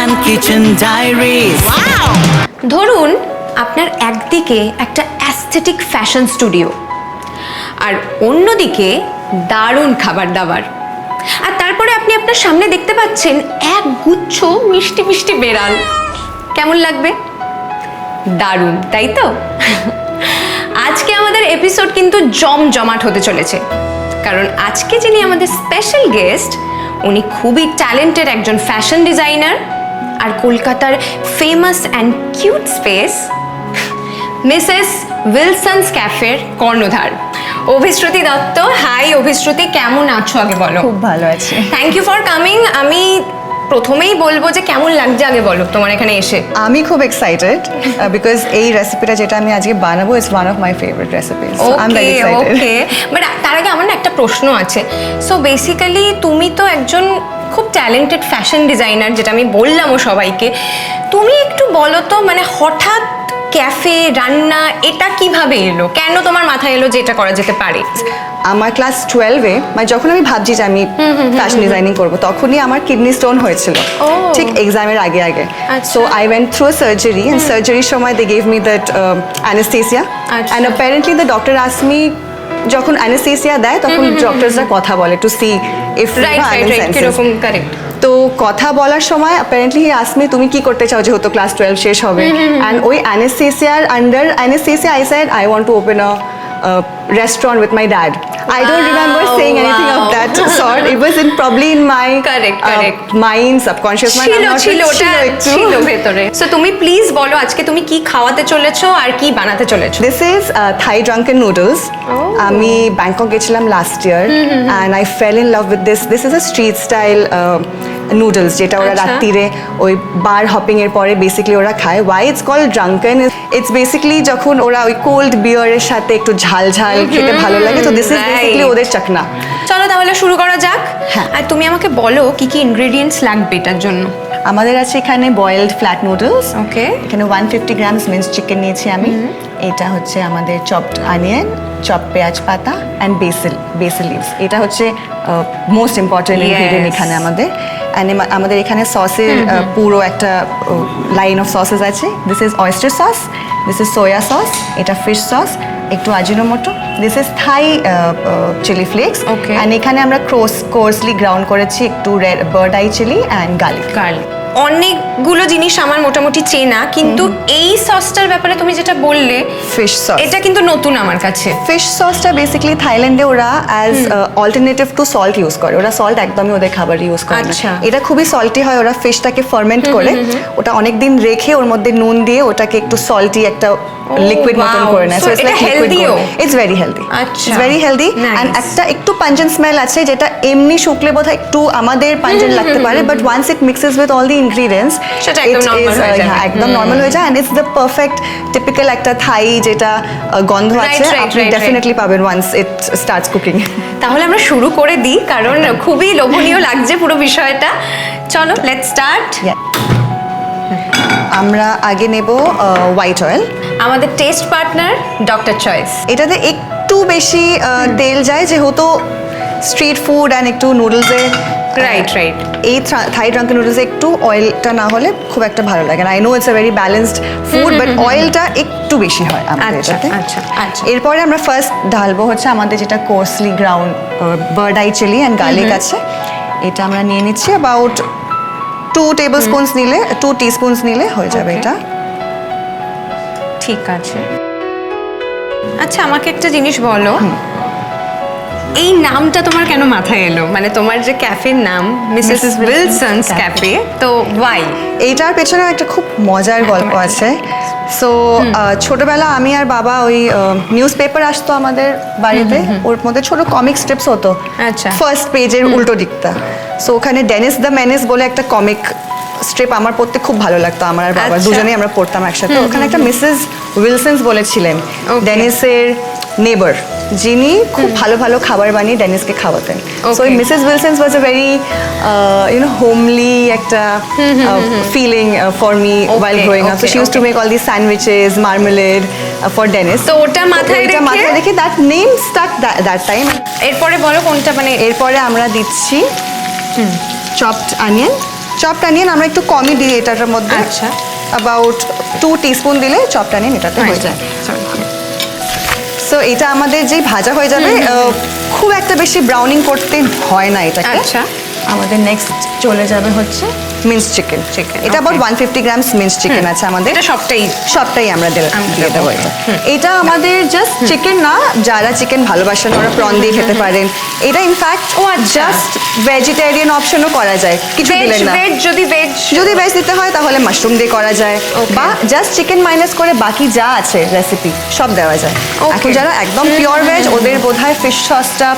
Mom Kitchen Diaries. ধরুন আপনার একদিকে একটা অ্যাস্থেটিক ফ্যাশন স্টুডিও আর অন্যদিকে দারুণ খাবার দাবার, আর তারপরে আপনি আপনার সামনে দেখতে পাচ্ছেন এক গুচ্ছ মিষ্টি মিষ্টি বেড়াল। কেমন লাগবে? দারুণ, তাই তো? আজকে আমাদের এপিসোড কিন্তু জমজমাট হতে চলেছে, কারণ আজকে যিনি আমাদের স্পেশাল গেস্ট উনি খুবই ট্যালেন্টেড একজন ফ্যাশন ডিজাইনার আর কলকাতার famous and cute space Mrs Wilson's ক্যাফের কর্ণধার অভিশ্রুতি দত্ত। হাই অভিশ্রুতি, কেমন আছো আগে বলো? খুব ভালো আছি। Thank you for coming. আমি প্রথমেই বলবো যে কেমন লাগছে আগে বলো তোমার এখানে এসে। আমি খুব এক্সাইটেড বিকজ এই রেসিপিটা যেটা আমি আজকে বানাবো is one of my favourite recipes. I am very excited. Okay, but তার আগে আমার না একটা প্রশ্ন আছে। সো বেসিক্যালি তুমি তো একজন খুব ট্যালেন্টেড ফ্যাশন ডিজাইনার, যেটা আমি বললামও সবাইকে। তুমি একটু বলো তো, মানে হঠাৎ ক্যাফে রান্না এটা কিভাবে এলো? কেন তোমার মাথায় এলো যে এটা করা যেতে পারে? আমার ক্লাস 12-এ মানে যখন আমি ভাবছি যে আমি ফ্যাশন ডিজাইনিং করব, তখনই আমার কিডনি স্টোন হয়েছিল, ঠিক এক্সামের আগে আগে। So I went through surgery, and সার্জারির সময় they gave me that anaesthesia, and apparently the doctor asked me, যখন অ্যানেস্থেসিয়া দেয় তখন ডক্টরসরা কথা বলে টু সি ইফ কিরকম কারেক্ট। তো কথা বলার সময় অ্যাপারেন্টলি হি আস্কড মি তুমি কি করতে চাও যেহেতু ক্লাস 12 শেষ হবে, অ্যান্ড ওই অ্যানেস্থেসিয়ার under anaesthesia I said I want to open a restaurant with my dad. I don't remember saying anything of that sort. It was probably in my correct mind, subconscious mind. ছিল ভেতরে। So তুমি please বলো আজকে তুমি কি খাওয়াতে চলেছো আর কি বানাতে চলেছো? This is Thai drunken noodles. আমি ব্যাংকক গেছিলাম last year, and I fell in love with this. This is a street style noodles যেটা ওরা রাত্রিরে ওই বার হপিং এর পরে বেসিক্যালি ওরা খায়। Why it's called drunken? It's basically যখন ওরা ওই কোল্ড বিয়ারের সাথে একটু ঝাল ঝাল খেতে ভালো লাগে, তো দিস ইজ বেসিক্যালি ওদের চাকনা। চলো তাহলে শুরু করা যাক। আর তুমি আমাকে বলো কি কি ইনগ্রেডিয়েন্টস লাগবে এটার জন্য? আমাদের আছে এখানে বয়েলড ফ্ল্যাট নুডলস, ওকে, এখানে 150 গ্রামস মিন্সড চিকেন নিয়েছি আমি। এটা হচ্ছে আমাদের চপড অনিয়ন, চপ পেঁয়াজ পাতা অ্যান্ড বেসিল লিভস। এটা হচ্ছে মোস্ট ইম্পর্টেন্ট ইনগ্রেডিয়েন্ট এখানে আমাদের। আমাদের এখানে সসের পুরো একটা লাইন অফ সসেস আছে। This is oyster sauce, this is soya sauce, এটা ফিশ সস, একটু Ajinomoto, this is Thai chilli flakes, and এখানে আমরা কোর্সলি গ্রাউন্ড করেছি একটু bird eye chilli and garlic. অনেকগুলো জিনিস আমার মোটামুটি চেনা, কিন্তু এই সসটার ব্যাপারে তুমি যেটা বললে ফিশ সস, এটা কিন্তু নতুন আমার কাছে। ফিশ সসটা বেসিক্যালি থাইল্যান্ডে ওরা as alternative to salt use করে। ওরা সল্ট একদমই ওদের খাবার ইউজ করে না। এটা খুবই সল্টি হয়। ওরা ফিশটাকে ফার্মেন্ট করে ওটা অনেকদিন রেখে ওর মধ্যে নুন দিয়ে ওটাকে একটু সল্টি একটা লিকুইড মতন করে নেয়। So it's like liquid. It's very healthy, it's very healthy, and একটা একটু পাঞ্জেন্ট স্মেল আছে যেটা এমনি শুকলে বোধহয় একটু আমাদের পাঞ্জেন্ট লাগতে পারে, but once it mixes with all the ingredients সেটা একদম নরমাল হয়ে যায়। একদম নরমাল হয়ে যায়, and it's the perfect typical একটা থাই যেটা গন্ধ আছে আপনি ডেফিনেটলি পাবেন ওয়ান্স ইট স্টার্টস কুকিং। তাহলে আমরা শুরু করে দিই, কারণ খুবই লোভনীয় লাগছে পুরো বিষয়টা। চলো লেটস স্টার্ট। আমরা আগে নেব হোয়াইট অয়েল। আমাদের টেস্ট পার্টনার ডক্টর চয়েস। এটাতে একটু বেশি তেল যায় যেহেতু স্ট্রিট ফুড অ্যান্ড একটু নুডলসে। রাইট। এই থাই ড্রাঙ্কেন নুডলসে একটু অয়েলটা না হলে খুব একটা ভালো লাগে না। I know it's a very balanced food, but অয়েলটা একটু বেশি হয় আমাদের এটাতে। এরপরে আমরা ফার্স্ট ঢালবো হচ্ছে আমাদের যেটা coarsely ground bird eye chilli and garlic আছে। এটা আমরা নিয়ে নিচ্ছি অ্যাবাউট 2 টেবিলস্পুনস নিলে 2 টিস্পুনস নিলে হয়ে যাবে এটা। ঠিক আছে। আচ্ছা আমাকে একটা জিনিস বলো, এই নামটা তোমার কেন মাথায় এলো? মানে তোমার যে ক্যাফের নাম মিসেস উইলসন্স ক্যাফে, তো ওয়াই? এইটার পেছনে একটা খুব মজার গল্প আছে। সো ছোটবেলা আমি আর বাবা ওই নিউজ পেপার আসতো আমাদের বাড়িতে, ওর মধ্যে ছোট কমিক স্ট্রিপস হতো। আচ্ছা। ফার্স্ট পেজের উল্টো দিকটা, সো ওখানে ডেনিস দ্য মেনেস বলে একটা কমিক স্ট্রিপ আমার পড়তে খুব ভালো লাগতো। আমার আর বাবা দুজনেই আমরা পড়তাম একসাথে। ওখানে একটা মিসেস উইলসন্স বলেছিলেন, ডেনিসের নেবার, যিনি খুব ভালো ভালো খাবার বানিয়ে ডেনিসকে খাওয়াতেন। So Mrs Wilson's was a very homely একটা feeling for me while growing up. So she used to make all these sandwiches, marmalade for Dennis. তো ওটা মাথায় রেখে that name stuck that time. এরপরে বলো কোনটা? মানে এরপরে আমরা দিচ্ছি chopped onion, চপড অনিয়ন আমরা একটু কমই দিই এটার মধ্যে, আচ্ছা। অ্যাবাউট 2 টিস্পুন দিলে চপড অনিয়ন এটাতে হয়ে যায়। সো এটা আমাদের যেই ভাজা হয়ে যাবে, খুব একটা বেশি ব্রাউনিং করতে হয় না এটাকে। আচ্ছা। আমাদের নেক্সট চলে যাবে হচ্ছে মিন্স চিকেন। এটা okay. About 150 grams means chicken আছে আমাদের। এটা সবটাই আমরা দিয়ে দেবো okay. এটা। এটা আমাদের জাস্ট চিকেন না, যারা চিকেন ভালোবাসেন ওরা প্রন দিয়ে খেতে পারেন। এটা ইনফ্যাক্ট জাস্ট ভেজিটেরিয়ান অপশনও করা যায়, কিছু দিলেন না। যদি ভেজ দিতে হয় তাহলে মাশরুম দিয়ে করা যায়, বা জাস্ট চিকেন মাইনাস করে বাকি যা আছে রেসিপি সব দেওয়া যায়। এখন যারা একদম পিওর ভেজ ওদের বোধহয় ফিশ সসটা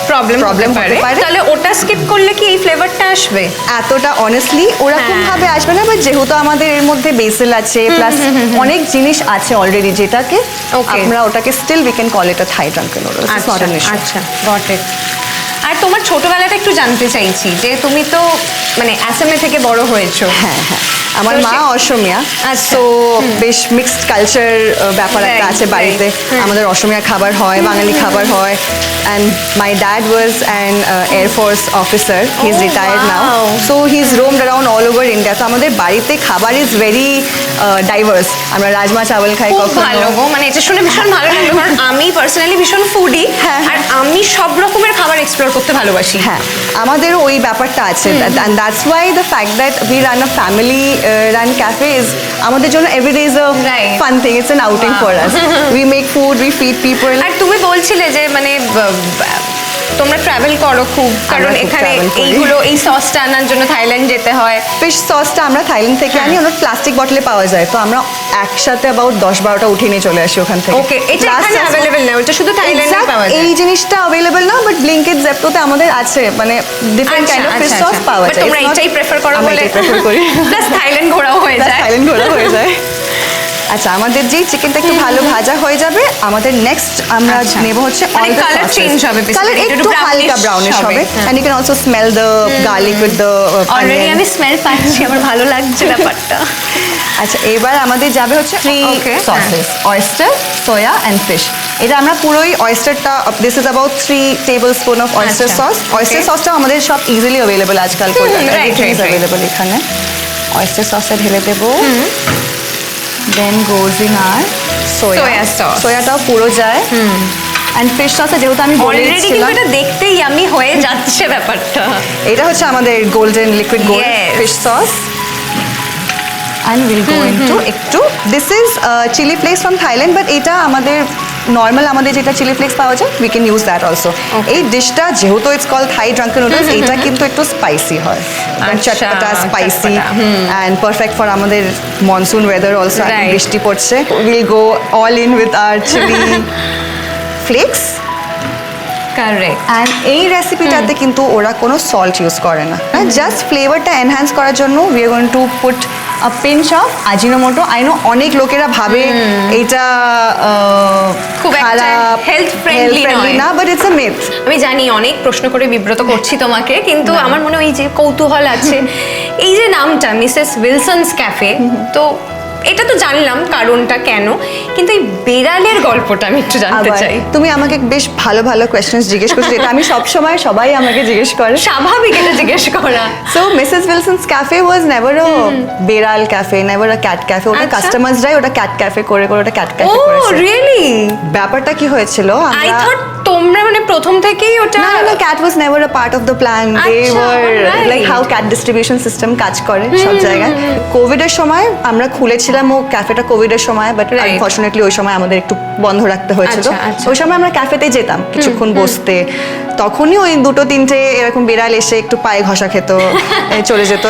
প্রবলেম হতে পারে, তাহলে ওটা স্কিপ করলে কি এই ফ্লেভারটা আসবে? এতটা অনেস্টলি ওরকম ভাবে আসবে না, বাট যেহেতু আমাদের এর মধ্যে বেসিল আছে প্লাস অনেক জিনিস আছে অলরেডি, যেটাকে আমরা ওটাকে still we can call it a Thai drunken noodles. It's not an issue. আচ্ছা, গট ইট। আর তোমার ছোটবেলাটা একটু জানতে চাইছি, যে তুমি তো মানে অ্যাসামে থেকে বড় হয়েছো। হ্যাঁ, আমার মা অসমিয়া, তো বেশ মিক্সড কালচার ব্যাপার একটা আছে বাড়িতে। আমাদের অসমিয়া খাবার হয়, বাঙালি খাবার হয়। And my dad was an air force officer, he is retired now, so he is roamed around all over India. তো আমাদের বাড়িতে খাবার ইজ ভেরি ডাইভার্স। আমরা রাজমা চাওয়াল খাই, কখনো ভালো গো, মানে এটা শুনে ভীষণ ভালো লাগলো, কারণ আমি পার্সোনালি ভীষণ ফুডি, আর আমি সব রকমের খাবার এক্সপ্লোর করতে ভালোবাসি। হ্যাঁ, আমাদেরও ওই ব্যাপারটা আছে, and that's why the fact that we run a family run cafe is আমাদের জন্য every day is a fun thing, it's an outing for us. We make food, we feed people. আর তুমি বলছিলে যে মানে তোমরা ট্রাভেল করো খুব, কারণ এখানে এইগুলো এই সসটা আনার জন্য থাইল্যান্ড যেতে হয়। ফিশ সসটা আমরা থাইল্যান্ড থেকে আনি, ওটা প্লাস্টিক বটলে পাওয়া যায়, তো আমরা একসাথে অ্যাবাউট 10-12টা উঠিয়ে নিয়ে চলে আসি ওখান থেকে। ওকে, এটা এখানে অ্যাভেলেবল না, ওটা শুধু থাইল্যান্ডে পাওয়া যায়। এই জিনিসটা অ্যাভেলেবল না, বাট ব্লিঙ্কিট জেপ্টোতে আমাদের আছে, মানে different kind of fish sauce পাওয়া যায়। তোমরা এটাই প্রেফার করো বলে প্রেফার করি, প্লাস থাইল্যান্ড ঘোরাও হয়ে যায়। আচ্ছা, আমাদের যেই চিকেনটা একটু ভালো ভাজা হয়ে যাবে, আমাদের নেক্সট আমরা নেব হচ্ছে অল দ্য কালার চেঞ্জ হবে, কালার একটু হালকা ব্রাউনিশ হবে, and you can also smell the garlic with the already আমি স্মেল পাচ্ছি, আমার ভালো লাগছে ব্যাপারটা। আচ্ছা, এবার আমাদের যাবে হচ্ছে 3 sauces, oyster, soya and fish. এটা আমরা পুরোই অয়েস্টারটা, this is about 3 tablespoon of oyster sauce. Oyster সসটা আমাদের সব ইজিলি অ্যাভেলেবল আজকাল, অ্যাভেলেবল এখানে। অয়েস্টার সসটা ঢেলে দেবো, then goes in our soya sauce. সোয়াটাও পুরো যায়। এন্ড ফিশ সসটা যেহেতু আমি বলেছিলাম, এটা দেখতে ইয়ামি হয়ে যাচ্ছে ব্যাপারটা। এটা হচ্ছে আমাদের golden liquid gold fish sauce. and we'll go into একটু, this is chili flakes from Thailand, but এটা আমাদের নর্মাল আমাদের যেটা চিলি ফ্লেক্স পাওয়া যায়, we can use that also. এই ডিশটা যেহেতু it's called Thai drunken noodles, এটা কিন্তু একটু স্পাইসি হয়, চটপটা স্পাইসি, অ্যান্ড পারফেক্ট ফর আমাদের মনসুন ওয়েদার অলসো। বৃষ্টি পড়ছে, will go all in with our chilli flakes. Correct. And এই রেসিপিটাতে কিন্তু ওরা কোনো সল্ট ইউজ করে না, জাস্ট ফ্লেভারটা এনহ্যান্স করার জন্য we are going to put a pinch of Ajinomoto. I know অনেক লোকেরা ভাবে এটা খুব খারাপ, হেলথ ফ্রেন্ডলি না, বাট ইটস আ মিথ। আমি জানি অনেক প্রশ্ন করে বিব্রত করছি তোমাকে, কিন্তু আমার মনে হয় যে কৌতূহল আছে। এই যে নামটা মিসেস উইলসনস ক্যাফে, তো এটা তো জানলাম কারণটা কেন, কিন্তু এই বেড়ালের গল্পটা আমি একটু জানতে চাই। তুমি আমাকে বেশ ভালো ভালো কোয়েশ্চেনস জিজ্ঞেস করছো, যেটা আমি সব সময় সবাই আমাকে জিজ্ঞেস করে, স্বাভাবিক এটা জিজ্ঞেস করা। So Mrs Wilson's cafe was never a বেড়াল cafe, never a cat cafe. ওটা কাস্টমার্সরাই ওটা ক্যাট ক্যাফে করে ওটা ক্যাট ক্যাফে করেছে। ও রিয়েলি? ব্যাপারটা কি হয়েছিল, আই থট তোমরা মানে প্রথম থেকেই ওটা, না, cat was never a part of the plan. They were like how cat distribution system কাজ করে সব জায়গায়। কোভিডের সময় আমরা খুলেছিলাম ও ক্যাফেটা, কোভিডের সময়, বাট আনফরচুনেটলি ওই সময় আমাদের একটু বন্ধ রাখতে হয়েছিল। ওই সময় আমরা ক্যাফেতে যেতাম কিছুক্ষণ বসতে, তখনই ওই 2-3টে এরকম বিড়াল এসে একটু পায়ে ঘষা খেত, চলে যেত।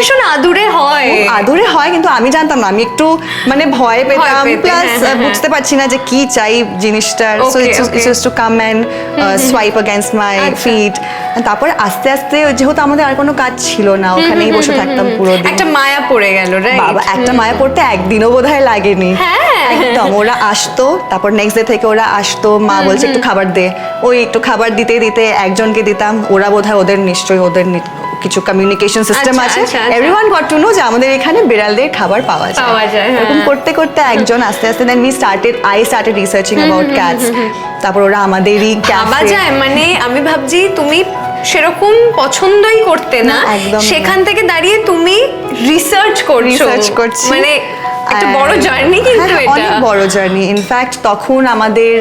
ভীষণ আদুরে হয়, কিন্তু আমি জানতাম না, আমি একটু মানে ভয় পেতাম, প্লাস বুঝতে পারছি না যে কি চাই জিনিসটার। So it's used to come and swipe against my feet. তারপর আস্তে আস্তে যেহেতু আমাদের আর কোনো কাজ ছিল না, ওখানেই বসে থাকতাম পুরো দিন। একটা মায়া পড়ে গেল, রাইট? বাবা, একটা মায়া পড়তে একদিনও বোধহয় লাগেনি। একদম, ওরা আসতো, তারপর নেক্সট ডে থেকে ওরা আসতো, মা বলছে একটু খাবার দে, ওই একটু খাবার দিতে দিতে একজনকে দিতাম, ওরা বোধহয় ওদের নিশ্চয়ই ওদের কিছু কমিউনিকেশন সিস্টেম আছে, এভরিওয়ান গট টু নো যে আমাদের এখানে বিড়ালদের খাবার পাওয়া যায়। এরকম করতে করতে একজন আস্তে আস্তে, then I started researching about cats. তারপর ওরা আমাদেরই ভাবা যায়, মানে আমি ভাবছি তুমি সেরকম পছন্দই করতে না, না, একদম না। সেখান থেকে দাঁড়িয়ে তুমি রিসার্চ করছি মানে একটা বড় জার্নি কিন্তু এটা অনেক বড় জার্নি। ইনফ্যাক্ট তখন আমাদের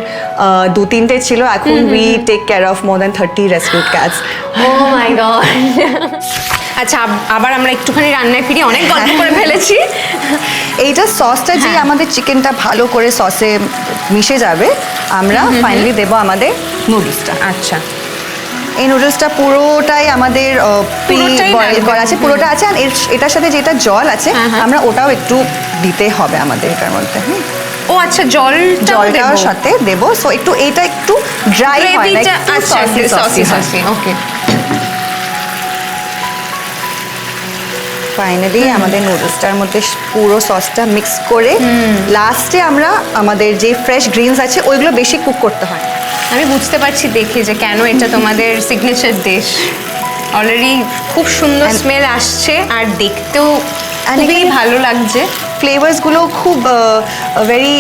2-3টে ছিল, এখন we take care of more than 30 rescued cats. Oh my God. আচ্ছা, আবার আমরা একটুখানি রান্নায় ফিরি, অনেক গল্প করে ফেলেছি। এইটা সসটা যে আমাদের চিকেনটা ভালো করে সসে মিশে যাবে, আমরা ফাইনালি দেব আমাদের নুডলসটা। আচ্ছা, এই নুডলসটা পুরোটাই আমাদের পুরোটাই লাগবে। করা আছে, পুরোটা আছে। আর এটার সাথে যেটা জল আছে আমরা ওটাও একটু দিতে হবে আমাদের এটার মধ্যে। ও আচ্ছা, জলটার সাথে দেবো, সো একটু এটা একটু ড্রাই হয় না, একটু আচ্ছা, সসি সসি। ওকে, ফাইনালি আমাদের নুডলসটার মধ্যে পুরো সসটা মিক্স করে লাস্টে আমরা আমাদের যে ফ্রেশ গ্রিনস আছে ওইগুলো বেশি কুক করতে হয়। আমি বুঝতে পারছি দেখে যে কেন এটা তোমাদের সিগনেচার ডিশ। অলরেডি খুব সুন্দর স্মেল আসছে আর দেখতেও খুবই ভালো লাগছে। ফ্লেভার্সগুলো খুব ভেরি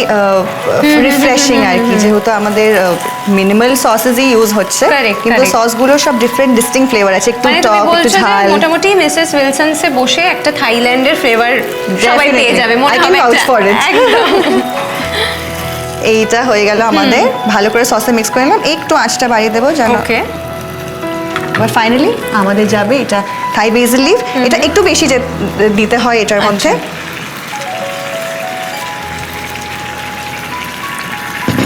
রিফ্রেশিং আর কি, যেহেতু আমাদের মিনিমাল সসেসই ইউজ হচ্ছে, কিন্তু সসগুলো সব ডিফারেন্ট ডিস্টিংক্ট ফ্লেভার আছে, একটু মানে তুমি টক, একটু বলছো যে ঝাল। মোটামুটি মিসেস উইলসনসে বসে একটা থাইল্যান্ডের ফ্লেভার সবাই পেয়ে যাবে মনে I can হবে vouch for it. একদম। এইটা হয়ে গেল আমাদের, ভালো করে সসে মিক্স করে নিলাম, একটু আঁচটা বাড়িয়ে দেবো যেন। ওকে, এবার ফাইনালি আমাদের যাবে এটা থাই বেসিল লিভ। এটা একটু বেশি দিতে হয় এটার মধ্যে।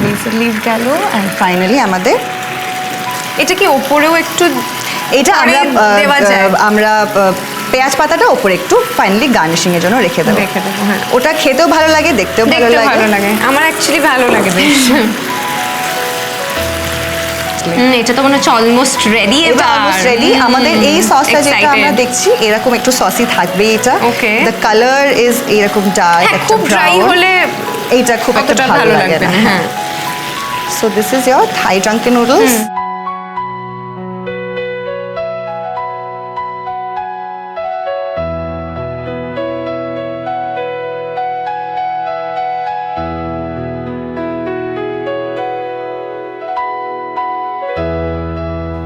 বেসিল লিভ গেল, এন্ড ফাইনালি আমাদের এটা কি ওপরেও একটু এটা আমরা দেওয়া যায়? আমরা পেঁয়াজ পাতাটা ওপরে একটু ফাইনালি গার্নিশিং এর জন্য রেখে দেবো। হ্যাঁ, ওটা খেতেও ভালো লাগে, দেখতেও ভালো লাগে। আমার অ্যাকচুয়ালি ভালো লাগে বেশ। এটা তো মনে হচ্ছে অলমোস্ট রেডি। এটা অলমোস্ট রেডি। আমাদের এই সসটা যেটা আমরা দেখছি এরকম একটু সসি থাকবে এটা। ওকে, দ্য কালার ইজ এরকম ডার্ক, একটা খুব ড্রাই হলে এইটা খুব একটা ভালো লাগে না। হ্যাঁ, so this is your Thai drunken noodles.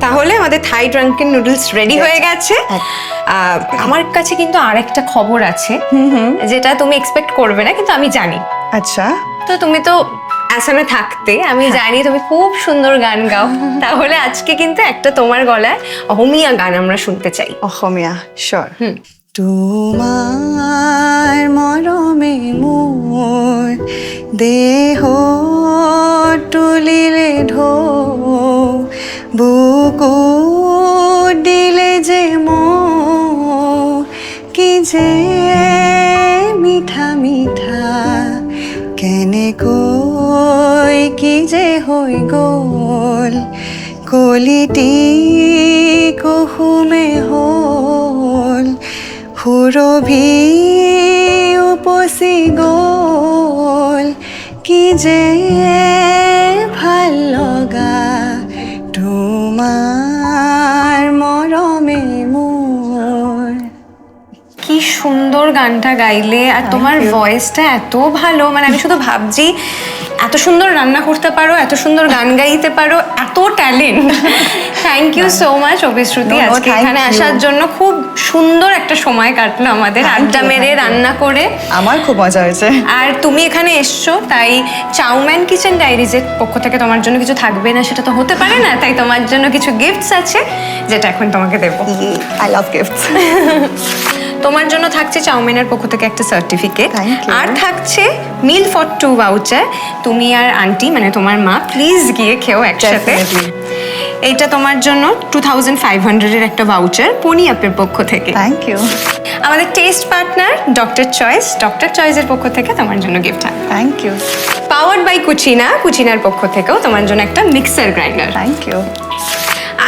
তাহলে আমাদের থাই ড্রাঙ্কেন নুডলস রেডি হয়ে গেছে। আমার কাছে কিন্তু আরেকটা খবর আছে যেটা তুমি এক্সপেক্ট করবে না, কিন্তু আমি জানি। আচ্ছা, তো তুমি তো আসামে থাকতে, আমি জানি তুমি খুব সুন্দর গান গাও। তাহলে আজকে কিন্তু একটা তোমার গলায় অহমিয়া গান আমরা শুনতে চাই। অসমীয়া, শিওর। তোমার মরমে মোর দেহ তুলিলে ঢৌ, বুকু দিলে যে মৌ, কি যে মিঠা মিঠা, কেনেকৈ কি যে হৈ গ'ল, কলিটি কুসুমে হ'ল, সুৰভি উপচি গ'ল, কি যে ভাল লগা তোমার মরমে মোর। কি সুন্দর গানটা গাইলে, আর তোমার ভয়েসটা এত ভালো। মানে আমি শুধু ভাবছি এত সুন্দর রান্না করতে পারো, এত সুন্দর গান গাইতে পারো, এত talent. Thank you so much Abhishruti, আজকে এখানে আসার জন্য। খুব সুন্দর একটা সময় কাটলো আমাদের, আড্ডা মেরে রান্না করে। আমার খুব মজা হয়েছে। আর তুমি এখানে এসছো, তাই চাউম্যান কিচেন ডায়েরিজের পক্ষ থেকে তোমার জন্য কিছু থাকবে না সেটা তো হতে পারে না, তাই তোমার জন্য কিছু গিফটস আছে যেটা এখন তোমাকে দেবো। I love gifts. তোমার জন্য থাকছে চাউমিনের পক্ষ থেকে একটা সার্টিফিকেট, আর থাকছে মিল ফর 2 ভাউচার। তুমি আর আন্টি মানে তোমার মা প্লিজ গিয়ে খেও একসাথে। এইটা তোমার জন্য 2500 এর একটা ভাউচার পনি আপের পক্ষ থেকে। Thank you. আমাদের টেস্ট পার্টনার ডক্টর চয়েসের পক্ষ থেকে তোমার জন্য গিফট আছে। Thank you. পাওয়ার্ড বাই কুচিনার পক্ষ থেকেও তোমার জন্য একটা মিক্সার গ্রাইন্ডার। Thank you.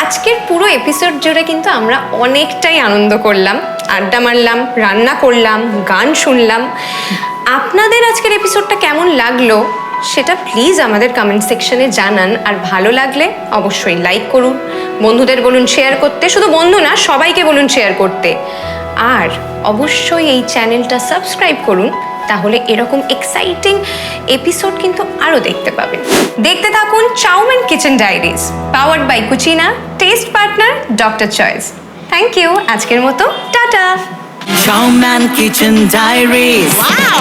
আজকের পুরো এপিসোড জুড়ে কিন্তু আমরা অনেকটাই আনন্দ করলাম, আড্ডা মারলাম, রান্না করলাম, গান শুনলাম। আপনাদের আজকের এপিসোডটা কেমন লাগলো সেটা প্লিজ আমাদের কমেন্ট সেকশনে জানান। আর ভালো লাগলে অবশ্যই লাইক করুন, বন্ধুদের বলুন শেয়ার করতে, শুধু বন্ধু না সবাইকে বলুন শেয়ার করতে। আর অবশ্যই এই চ্যানেলটা সাবস্ক্রাইব করুন, তাহলে এরকম এক্সাইটিং এপিসোড কিন্তু আরও দেখতে পাবেন। দেখতে থাকুন Chowman kitchen diaries, powered by Cucina, test partner doctor choice. Thank you, আজকের মতো tata. Showman Kitchen Diaries. Wow!